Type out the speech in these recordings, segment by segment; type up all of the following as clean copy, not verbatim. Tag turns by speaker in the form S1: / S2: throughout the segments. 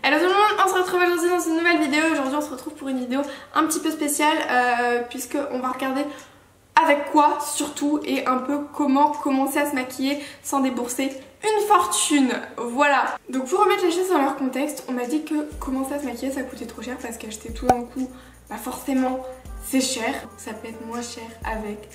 S1: Hello tout le monde, on se retrouve aujourd'hui dans une nouvelle vidéo. Aujourd'hui on se retrouve pour une vidéo un petit peu spéciale puisque on va regarder avec quoi surtout et un peu comment commencer à se maquiller sans débourser une fortune. Voilà. Donc pour remettre les choses dans leur contexte, on m'a dit que commencer à se maquiller ça coûtait trop cher parce qu'acheter tout d'un coup, bah forcément c'est cher. Ça peut être moins cher avec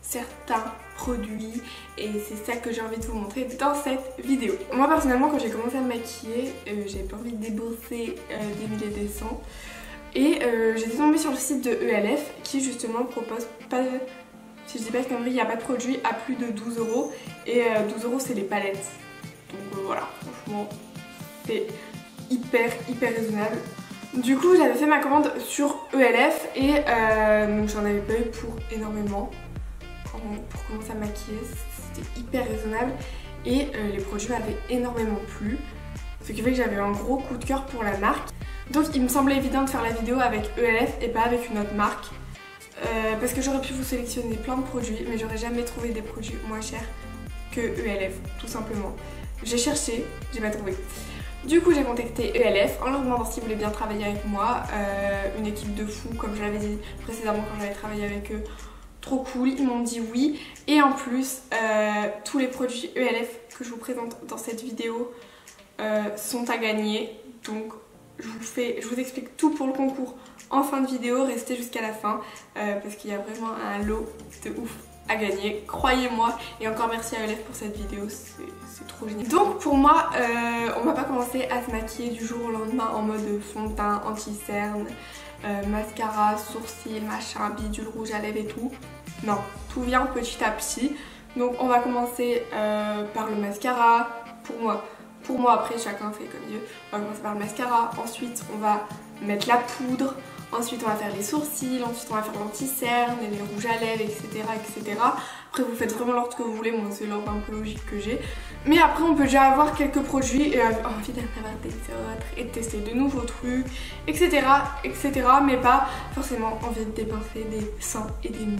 S1: certains produits et c'est ça que j'ai envie de vous montrer dans cette vidéo. Moi personnellement quand j'ai commencé à me maquiller, j'avais pas envie de débourser des milliers des cents et j'étais tombée sur le site de ELF qui justement propose pas, si je dis pas de conneries, il n'y a pas de produit à plus de 12 € et 12 € c'est les palettes. Donc voilà, franchement c'est hyper raisonnable. Du coup j'avais fait ma commande sur ELF et donc j'en avais pas eu pour énormément. Pour commencer à maquiller, c'était hyper raisonnable et les produits m'avaient énormément plu, ce qui fait que j'avais un gros coup de cœur pour la marque. Donc il me semblait évident de faire la vidéo avec ELF et pas avec une autre marque parce que j'aurais pu vous sélectionner plein de produits mais j'aurais jamais trouvé des produits moins chers que ELF, tout simplement. J'ai cherché, j'ai pas trouvé. Du coup j'ai contacté ELF en leur demandant s'ils voulaient bien travailler avec moi, une équipe de fous comme je l'avais dit précédemment quand j'avais travaillé avec eux. Trop cool, ils m'ont dit oui et en plus tous les produits ELF que je vous présente dans cette vidéo sont à gagner, donc je vous explique tout pour le concours en fin de vidéo, restez jusqu'à la fin parce qu'il y a vraiment un lot de ouf à gagner, croyez-moi, et encore merci à ELF pour cette vidéo, c'est trop génial. Donc pour moi on va pas commencer à se maquiller du jour au lendemain en mode fond de teint, anti-cerne, mascara, sourcils, machin, bidule, rouge à lèvres et tout. Non, tout vient petit à petit. Donc on va commencer par le mascara. Pour moi après chacun fait comme il veut. On va commencer par le mascara, ensuite on va mettre la poudre, ensuite on va faire les sourcils, ensuite on va faire l'anti-cerne, les rouges à lèvres, etc. Après vous faites vraiment l'ordre que vous voulez, moi c'est l'ordre un peu logique que j'ai. Mais après on peut déjà avoir quelques produits et avoir envie d'en avoir des autres et de tester de nouveaux trucs, etc. Mais pas forcément envie de dépenser des 100 et des 1000.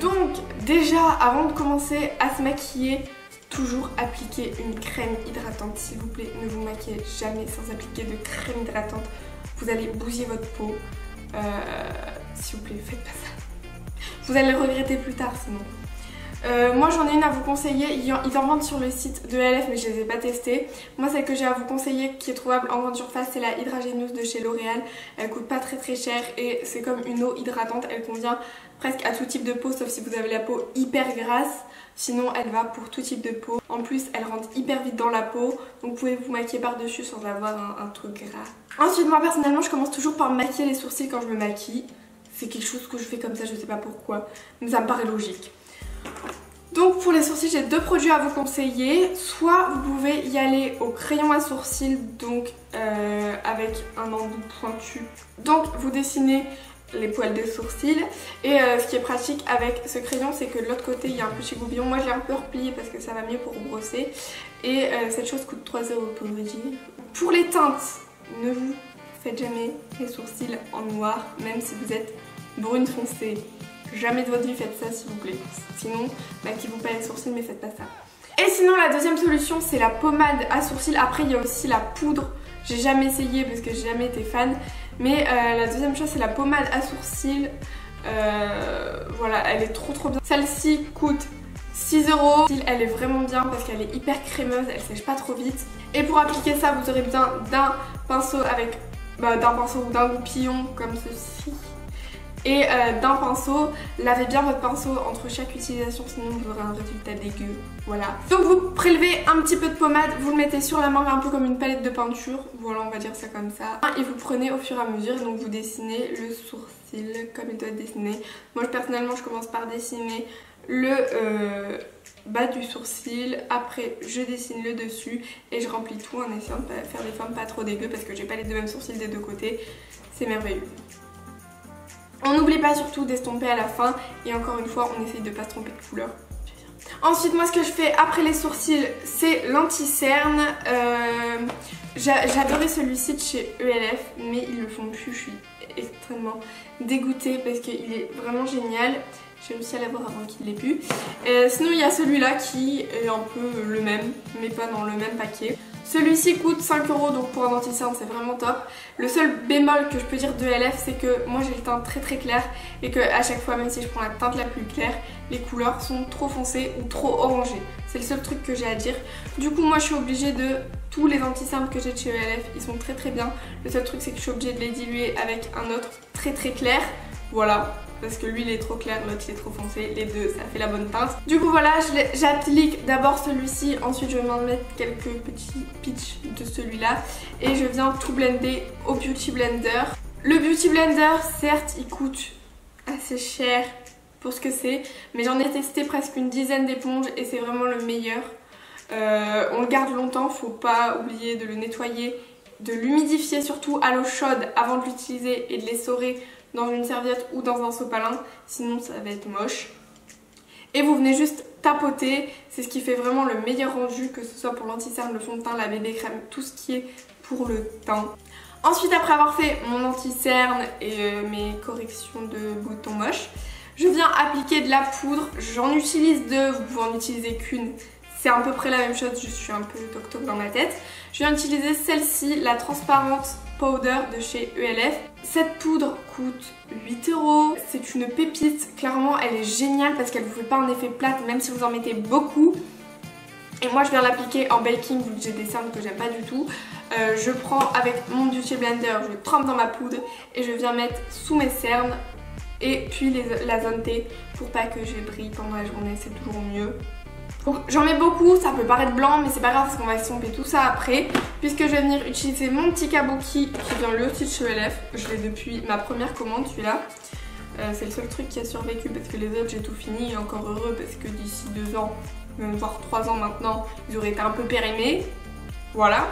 S1: Donc déjà avant de commencer à se maquiller, toujours appliquer une crème hydratante s'il vous plaît. Ne vous maquillez jamais sans appliquer de crème hydratante, vous allez bousiller votre peau. S'il vous plaît, faites pas ça. Vous allez le regretter plus tard sinon. Moi j'en ai une à vous conseiller, ils en vendent sur le site de ELF mais je les ai pas testées. Moi celle que j'ai à vous conseiller qui est trouvable en grande surface c'est la Hydragéneuse de chez L'Oréal. Elle coûte pas très cher et c'est comme une eau hydratante, elle convient presque à tout type de peau sauf si vous avez la peau hyper grasse. Sinon elle va pour tout type de peau. En plus elle rentre hyper vite dans la peau, donc vous pouvez vous maquiller par dessus sans avoir un truc gras. Ensuite moi personnellement je commence toujours par maquiller les sourcils quand je me maquille. C'est quelque chose que je fais comme ça, je sais pas pourquoi, mais ça me paraît logique. Donc pour les sourcils j'ai deux produits à vous conseiller. Soit vous pouvez y aller au crayon à sourcils, donc avec un embout pointu. Donc vous dessinez les poils des sourcils et ce qui est pratique avec ce crayon c'est que de l'autre côté il y a un petit goupillon. Moi je l'ai un peu replié parce que ça va mieux pour brosser et cette chose coûte 3 € pour vous dire. Pour les teintes, ne vous faites jamais les sourcils en noir même si vous êtes brune foncée. Jamais de votre vie faites ça s'il vous plaît. Sinon, maquillez-vous pas les sourcils mais faites pas ça. Et sinon la deuxième solution c'est la pommade à sourcils. Après il y a aussi la poudre. J'ai jamais essayé parce que j'ai jamais été fan. Mais la deuxième chose c'est la pommade à sourcils. Voilà, elle est trop bien. Celle-ci coûte 6 €. Elle est vraiment bien parce qu'elle est hyper crémeuse, elle sèche pas trop vite. Et pour appliquer ça vous aurez besoin d'un pinceau avec d'un pinceau ou d'un goupillon comme ceci. Et d'un pinceau, lavez bien votre pinceau entre chaque utilisation sinon vous aurez un résultat dégueu, voilà. Donc vous prélevez un petit peu de pommade, vous le mettez sur la main un peu comme une palette de peinture, voilà on va dire ça comme ça. Et vous prenez au fur et à mesure, donc vous dessinez le sourcil comme il doit être dessiné. Moi personnellement je commence par dessiner le bas du sourcil, après je dessine le dessus et je remplis tout en essayant de faire des formes pas trop dégueu parce que j'ai pas les deux mêmes sourcils des deux côtés, c'est merveilleux. On n'oublie pas surtout d'estomper à la fin et encore une fois on essaye de pas se tromper de couleur. Ensuite moi ce que je fais après les sourcils c'est l'anti-cerne. J'adorais celui-ci de chez ELF mais ils le font plus, je suis extrêmement dégoûtée parce qu'il est vraiment génial. J'ai réussi à l'avoir avant qu'il l'ait pu. Sinon il y a celui-là qui est un peu le même mais pas dans le même paquet. Celui-ci coûte 5 € donc pour un anti-cerne c'est vraiment top. Le seul bémol que je peux dire de LF c'est que moi j'ai le teint très clair et que à chaque fois même si je prends la teinte la plus claire, les couleurs sont trop foncées ou trop orangées. C'est le seul truc que j'ai à dire. Du coup moi je suis obligée de... Tous les anti-cernes que j'ai de chez ELF ils sont très bien. Le seul truc c'est que je suis obligée de les diluer avec un autre très clair. Voilà. Parce que lui il est trop clair, l'autre il est trop foncé, les deux ça fait la bonne teinte. Du coup voilà, j'applique d'abord celui-ci, ensuite je vais m'en mettre quelques petits pitchs de celui-là et je viens tout blender au Beauty Blender. Le Beauty Blender certes il coûte assez cher pour ce que c'est, mais j'en ai testé presque une dizaine d'éponges et c'est vraiment le meilleur. On le garde longtemps, faut pas oublier de le nettoyer, de l'humidifier surtout à l'eau chaude avant de l'utiliser et de l'essorer dans une serviette ou dans un sopalin, sinon ça va être moche. Et vous venez juste tapoter, c'est ce qui fait vraiment le meilleur rendu, que ce soit pour l'anti-cerne, le fond de teint, la bébé crème, tout ce qui est pour le teint. Ensuite, après avoir fait mon anti-cerne et mes corrections de boutons moches, je viens appliquer de la poudre. J'en utilise deux, vous pouvez en utiliser qu'une. C'est à peu près la même chose, je suis un peu toc-toc dans ma tête. Je viens utiliser celle-ci, la transparente powder de chez ELF. Cette poudre coûte 8 €. C'est une pépite, clairement elle est géniale parce qu'elle vous fait pas un effet plate même si vous en mettez beaucoup. Et moi je viens l'appliquer en baking vu que j'ai des cernes que j'aime pas du tout. Je prends avec mon Beauty Blender, je trempe dans ma poudre et je viens mettre sous mes cernes et puis la zone T pour pas que je brille pendant la journée, c'est toujours mieux. J'en mets beaucoup, ça peut paraître blanc mais c'est pas grave parce qu'on va estomper tout ça après, puisque je vais venir utiliser mon petit kabuki qui vient lui aussi de chez ELF. Je l'ai depuis ma première commande celui-là. C'est le seul truc qui a survécu parce que les autres j'ai tout fini et encore heureux parce que d'ici 2 ans, même voire 3 ans maintenant, ils auraient été un peu périmés. Voilà.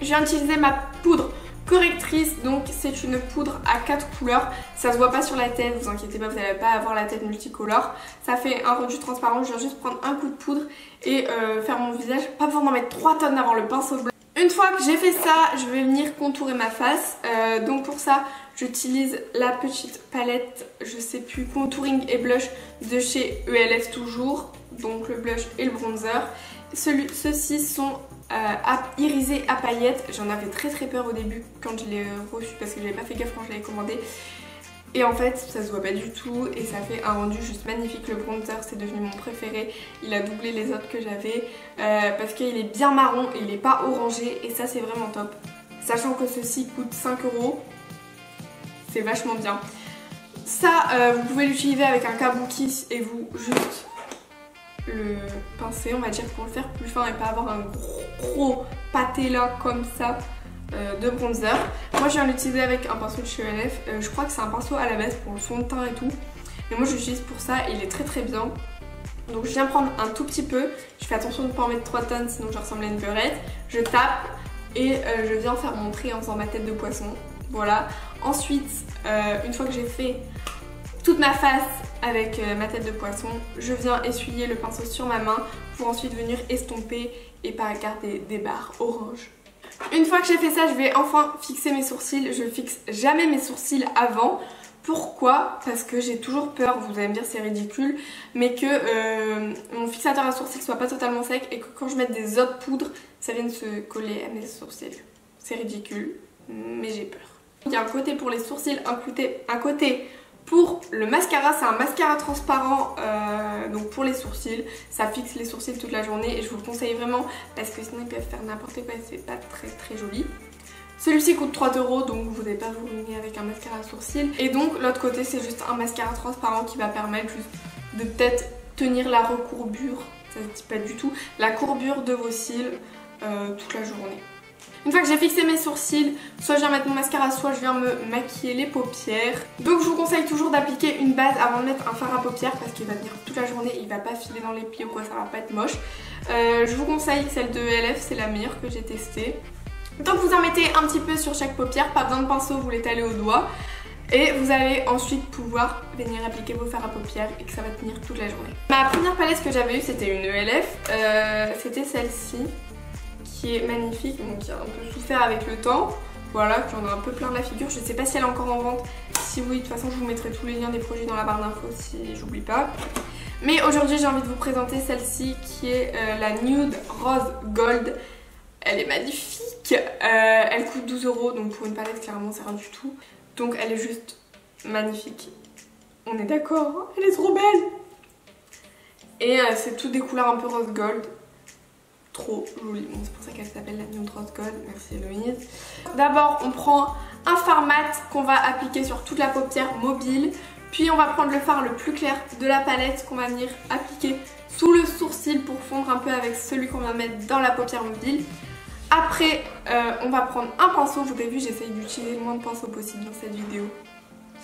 S1: Je viens utiliser ma poudre correctrice, donc c'est une poudre à 4 couleurs, ça se voit pas sur la tête, vous inquiétez pas, vous n'allez pas avoir la tête multicolore, ça fait un rendu transparent. Je viens juste prendre un coup de poudre et faire mon visage, pas besoin d'en mettre 3 tonnes avant le pinceau blanc. Une fois que j'ai fait ça, je vais venir contourer ma face, donc pour ça j'utilise la petite palette, je sais plus, contouring et blush de chez ELF toujours, donc le blush et le bronzer. Ceux-ci sont irisé à paillettes. J'en avais très peur au début quand je l'ai reçu parce que j'avais pas fait gaffe quand je l'avais commandé. Et en fait ça se voit pas du tout et ça fait un rendu juste magnifique. Le bronzer c'est devenu mon préféré. Il a doublé les autres que j'avais parce qu'il est bien marron et il est pas orangé et ça c'est vraiment top. Sachant que ceci coûte 5 €. C'est vachement bien. Ça vous pouvez l'utiliser avec un kabuki et vous juste le pincer on va dire pour le faire plus fin et pas avoir un gros pâté là comme ça de bronzer. Moi je viens l'utiliser avec un pinceau de chez ELF, je crois que c'est un pinceau à la base pour le fond de teint et tout, mais moi j'utilise pour ça et il est très bien. Donc je viens prendre un tout petit peu, je fais attention de ne pas en mettre 3 tonnes sinon je ressemble à une beurette, je tape et je viens faire mon trait en faisant ma tête de poisson, voilà. Ensuite une fois que j'ai fait toute ma face avec ma tête de poisson, je viens essuyer le pinceau sur ma main pour ensuite venir estomper et pas garder des barres orange. Une fois que j'ai fait ça, je vais enfin fixer mes sourcils. Je fixe jamais mes sourcils avant. Pourquoi? Parce que j'ai toujours peur, vous allez me dire c'est ridicule, mais que mon fixateur à sourcils soit pas totalement sec et que quand je mette des autres poudres, ça vienne se coller à mes sourcils. C'est ridicule, mais j'ai peur. Il y a un côté pour les sourcils, un côté pour le mascara, c'est un mascara transparent donc pour les sourcils, ça fixe les sourcils toute la journée et je vous le conseille vraiment parce que sinon ils peuvent faire n'importe quoi et c'est pas très joli. Celui-ci coûte 3 € donc vous n'allez pas vous ruiner avec un mascara à sourcils. Et donc l'autre côté c'est juste un mascara transparent qui va permettre juste de peut-être tenir la recourbure, ça se dit pas du tout, la courbure de vos cils toute la journée. Une fois que j'ai fixé mes sourcils, soit je viens mettre mon mascara, soit je viens me maquiller les paupières. Donc je vous conseille toujours d'appliquer une base avant de mettre un fard à paupières parce qu'il va tenir toute la journée, il va pas filer dans les plis ou quoi, ça va pas être moche. Je vous conseille celle de ELF, c'est la meilleure que j'ai testée. Donc vous en mettez un petit peu sur chaque paupière, pas besoin de pinceau, vous l'étalez au doigt. Et vous allez ensuite pouvoir venir appliquer vos fards à paupières et que ça va tenir toute la journée. Ma première palette que j'avais eue c'était une ELF, c'était celle-ci. Qui est magnifique, donc qui a un peu souffert avec le temps. Voilà, qui en a un peu plein la figure. Je sais pas si elle est encore en vente. Si oui, de toute façon, je vous mettrai tous les liens des produits dans la barre d'infos si j'oublie pas. Mais aujourd'hui, j'ai envie de vous présenter celle-ci qui est la Nude Rose Gold. Elle est magnifique. Elle coûte 12 €, donc pour une palette clairement c'est rien du tout. Donc elle est juste magnifique. On est d'accord, hein, elle est trop belle. Et c'est toutes des couleurs un peu rose gold. Trop jolie. Bon, c'est pour ça qu'elle s'appelle la Nude Rose Gold. Merci Héloïse. D'abord on prend un fard mat qu'on va appliquer sur toute la paupière mobile. Puis on va prendre le fard le plus clair de la palette qu'on va venir appliquer sous le sourcil pour fondre un peu avec celui qu'on vient de mettre dans la paupière mobile. Après on va prendre un pinceau. Vous avez vu, j'essaye d'utiliser le moins de pinceaux possible dans cette vidéo.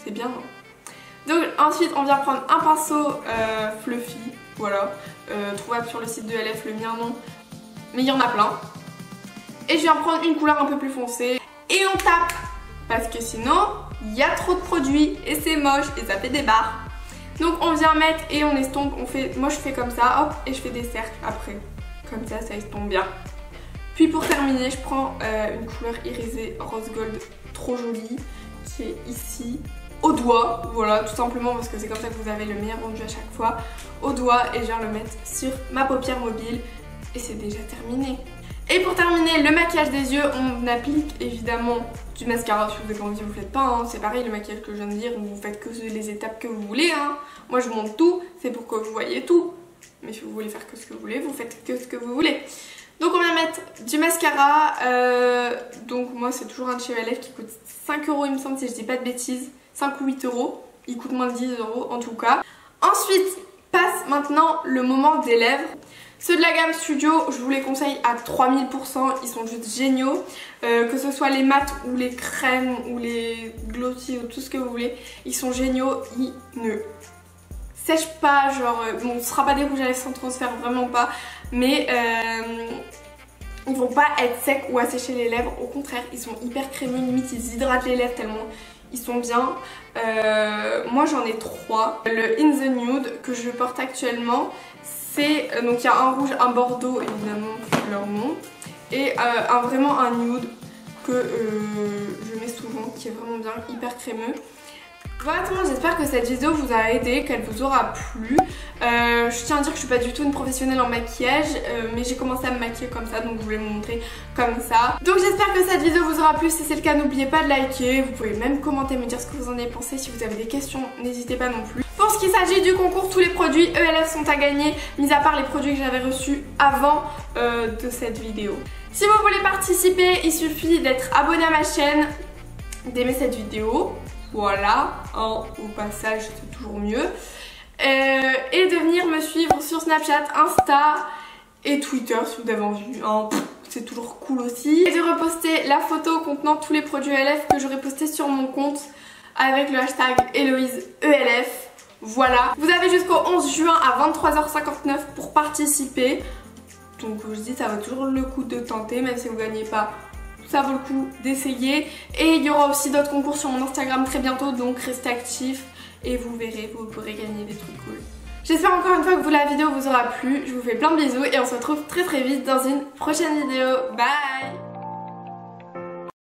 S1: C'est bien, non? Donc ensuite on vient prendre un pinceau fluffy, voilà, trouvable sur le site de LF, le mien non, mais il y en a plein. Et je viens prendre une couleur un peu plus foncée et on tape, parce que sinon il y a trop de produits et c'est moche et ça fait des barres. Donc on vient mettre et on estompe, moi je fais comme ça, hop, et je fais des cercles après, comme ça estompe bien. Puis pour terminer je prends une couleur irisée rose gold trop jolie qui est ici. Au doigt, voilà, tout simplement parce que c'est comme ça que vous avez le meilleur rendu à chaque fois, au doigt, et je viens le mettre sur ma paupière mobile et c'est déjà terminé. Et pour terminer le maquillage des yeux, on applique évidemment du mascara. Si vous n'avez pas envie, vous ne faites pas, hein. C'est pareil le maquillage que je viens de dire, vous faites que les étapes que vous voulez, hein. Moi je montre tout, c'est pour que vous voyez tout, mais si vous voulez faire que ce que vous voulez, vous faites que ce que vous voulez. Donc on vient mettre du mascara, donc moi c'est toujours un de chez LF qui coûte 5 € il me semble, si je dis pas de bêtises, 5 ou 8 €, il coûte moins de 10 € en tout cas. Ensuite passe maintenant le moment des lèvres. Ceux de la gamme Studio, je vous les conseille à 3000%, ils sont juste géniaux. Que ce soit les mats ou les crèmes ou les glossy ou tout ce que vous voulez, ils sont géniaux, ils ne sèchent pas, genre, bon ce sera pas des rouges à lèvres sans transfert, vraiment pas, mais ils vont pas être secs ou assécher les lèvres, au contraire ils sont hyper crémeux, limite ils hydratent les lèvres tellement ils sont bien. Moi j'en ai 3. Le In The Nude que je porte actuellement, c'est donc il y a un rouge, un bordeaux évidemment, leur nom, et vraiment un nude que je mets souvent, qui est vraiment bien, hyper crémeux. Voilà tout le monde, j'espère que cette vidéo vous a aidé, qu'elle vous aura plu. Je tiens à dire que je suis pas du tout une professionnelle en maquillage, mais j'ai commencé à me maquiller comme ça, donc je voulais vous montrer comme ça. Donc j'espère que cette vidéo vous aura plu, si c'est le cas n'oubliez pas de liker, vous pouvez même commenter, me dire ce que vous en avez pensé, si vous avez des questions n'hésitez pas non plus. Pour ce qui s'agit du concours, tous les produits ELF sont à gagner, mis à part les produits que j'avais reçus avant de cette vidéo. Si vous voulez participer, il suffit d'être abonné à ma chaîne, d'aimer cette vidéo. Voilà, hein, au passage c'est toujours mieux. Et de venir me suivre sur Snapchat, Insta et Twitter si vous avez envie, hein, c'est toujours cool aussi. Et de reposter la photo contenant tous les produits ELF que j'aurai posté sur mon compte avec le hashtag HeloïseELF. Voilà, vous avez jusqu'au 11 juin à 23h59 pour participer. Donc je dis ça vaut toujours le coup de tenter, même si vous ne gagnez pas. Ça vaut le coup d'essayer. Et il y aura aussi d'autres concours sur mon Instagram très bientôt, donc restez actifs et vous verrez, vous pourrez gagner des trucs cool. J'espère encore une fois que la vidéo vous aura plu. Je vous fais plein de bisous et on se retrouve très vite dans une prochaine vidéo. Bye!